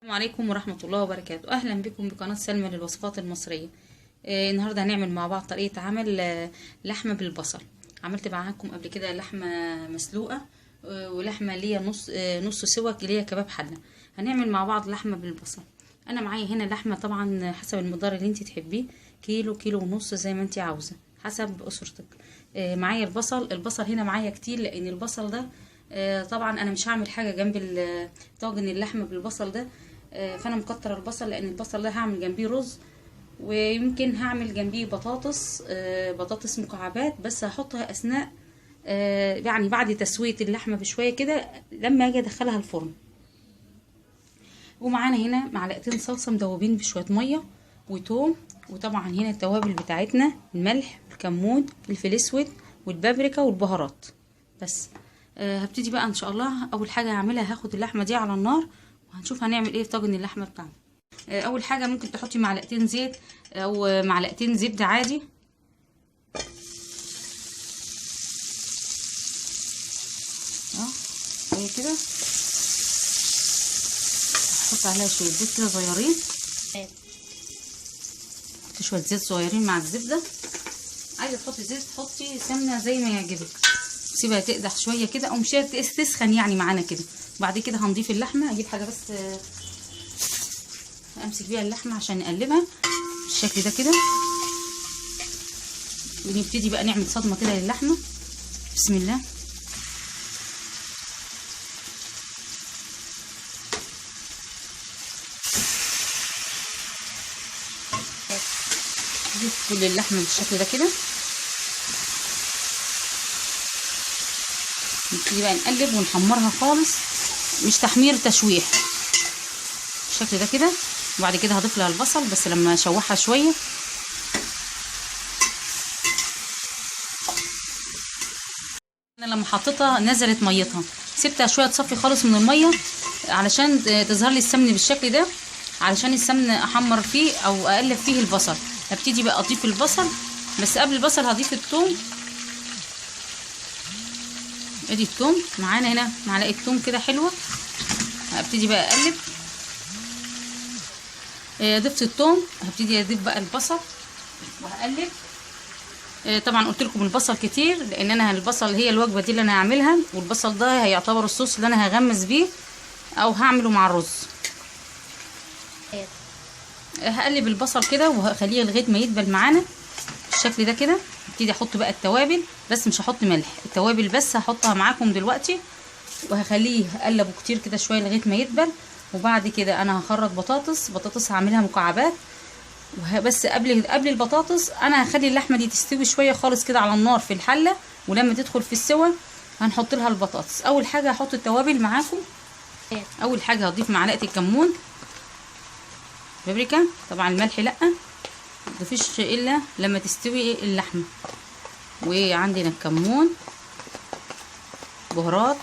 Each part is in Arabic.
السلام عليكم ورحمة الله وبركاته. أهلا بكم بقناة سلمى للوصفات المصرية. النهاردة هنعمل مع بعض طريقة عمل لحمة بالبصل. عملت معاكم قبل كده لحمة مسلوقة ولحمة ليا نص سوا ليا كباب حلة. هنعمل مع بعض لحمة بالبصل. أنا معايا هنا لحمة طبعا حسب المقدار اللي انت تحبيه، كيلو ونص زي ما انت عاوزة حسب أسرتك. معايا البصل هنا معايا كتير، لأن البصل ده طبعا أنا مش هعمل حاجة جنب طاجن اللحمة بالبصل ده، فانا مكتره البصل لان البصل ده هعمل جنبيه رز، ويمكن هعمل جنبيه بطاطس مكعبات، بس هحطها اثناء يعني بعد تسويه اللحمه بشويه كده لما اجي ادخلها الفرن. ومعانا هنا معلقتين صلصه مدوبين بشويه ميه وتوم، وطبعا هنا التوابل بتاعتنا الملح والكمون والفلفل الاسود والبابريكا والبهارات بس. هبتدي بقى ان شاء الله. اول حاجه هعملها هاخد اللحمه دي على النار وهنشوف هنعمل ايه في طاجن اللحمه بتاعنا. اول حاجه ممكن تحطي معلقتين زيت او معلقتين زبده عادي، زي كده. احط عليها شويه زيت كده صغيرين، حطي شويه زيت صغيرين مع الزبده. عايزه تحطي زيت تحطي، سمنه زي ما يعجبك. سيبها تقدح شويه كده او مش تسخن يعني معانا كده. بعد كده هنضيف اللحمه. اجيب حاجه بس امسك بيها اللحمه عشان نقلبها بالشكل ده كده، ونبتدي بقى نعمل صدمه كده للحمه. بسم الله. نضيف كل اللحمه بالشكل ده كده، نبتدي بقى نقلب ونحمرها خالص، مش تحمير تشويح، بالشكل ده كده. وبعد كده هضيف لها البصل بس لما اشوحها شويه. انا لما حطيتها نزلت ميتها، سبتها شويه تصفي خالص من الميه علشان تظهر لي السمن بالشكل ده، علشان السمن احمر فيه او اقلب فيه البصل. هبتدي بقى اضيف البصل، بس قبل البصل هضيف الثوم. ادي الثوم معانا هنا معلقه ثوم كده حلوه. هبتدي بقى اقلب. ضفت الثوم، هبتدي اضيف بقى البصل وهقلب. طبعا قلت لكم البصل كتير لان انا البصل هي الوجبه دي اللي انا هعملها، والبصل ده هيعتبر الصوص اللي انا هغمس بيه او هعمله مع الرز. هقلب البصل كده وهخليه لغايه ما يدبل معانا بالشكل ده كده. هبتدي احط بقى التوابل، بس مش هحط ملح، التوابل بس هحطها معاكم دلوقتي، وهخليه اقلبه كتير كده شويه لغايه ما يدبل. وبعد كده انا هخرج بطاطس هعملها مكعبات، بس قبل البطاطس انا هخلي اللحمه دي تستوي شويه خالص كده على النار في الحله، ولما تدخل في السوا هنحط لها البطاطس. اول حاجه هحط التوابل معاكم. اول حاجه هضيف معلقه الكمون، بابريكا، طبعا الملح لا متضيفش الا لما تستوي اللحمه. وعندنا الكمون، بهارات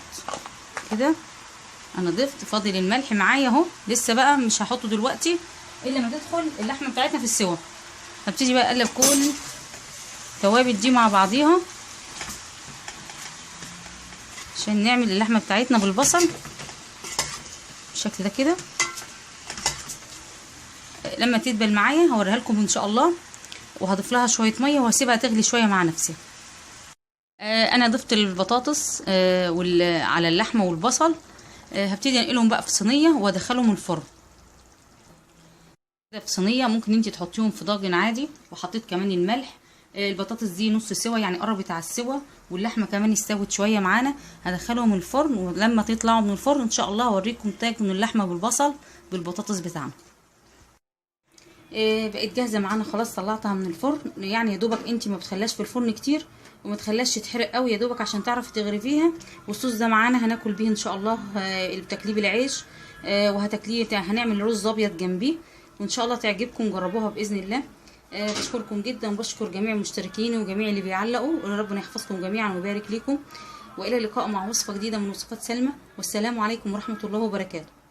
كده. انا ضفت، فاضل الملح معايا اهو، لسه بقى مش هحطه دلوقتي الا لما تدخل اللحمه بتاعتنا في السوا. هبتدي بقى اقلب كل التوابل دي مع بعضيها عشان نعمل اللحمه بتاعتنا بالبصل بالشكل ده كده. لما تدبل معايا هوريها لكم ان شاء الله، وهضيف لها شويه ميه وهسيبها تغلي شويه مع نفسها. انا ضفت البطاطس على اللحمه والبصل. هبتدي انقلهم بقى في صينيه وادخلهم الفرن. في صينيه ممكن انت تحطيهم في طاجن عادي، وحطيت كمان الملح. البطاطس دي نص سوا يعني قربت على السوا، واللحمه كمان استوت شويه معانا. هدخلهم الفرن، ولما تطلعوا من الفرن ان شاء الله هوريكم طاجن اللحمه بالبصل بالبطاطس بتاعنا. بقت جاهزه معانا خلاص، طلعتها من الفرن. يعني يا دوبك انت ما بتخليهاش في الفرن كتير وما تخليهاش تتحرق قوي، يا دوبك عشان تعرفي تغرفيها. والصوص ده معانا هناكل بيه ان شاء الله بتكليب العيش، وهتاكليه هنعمل رز ابيض جنبيه، وان شاء الله تعجبكم. جربوها باذن الله. بشكركم جدا، وبشكر جميع المشتركين وجميع اللي بيعلقوا، وربنا يحفظكم جميعا ويبارك لكم. والى اللقاء مع وصفه جديده من وصفات سلمى، والسلام عليكم ورحمه الله وبركاته.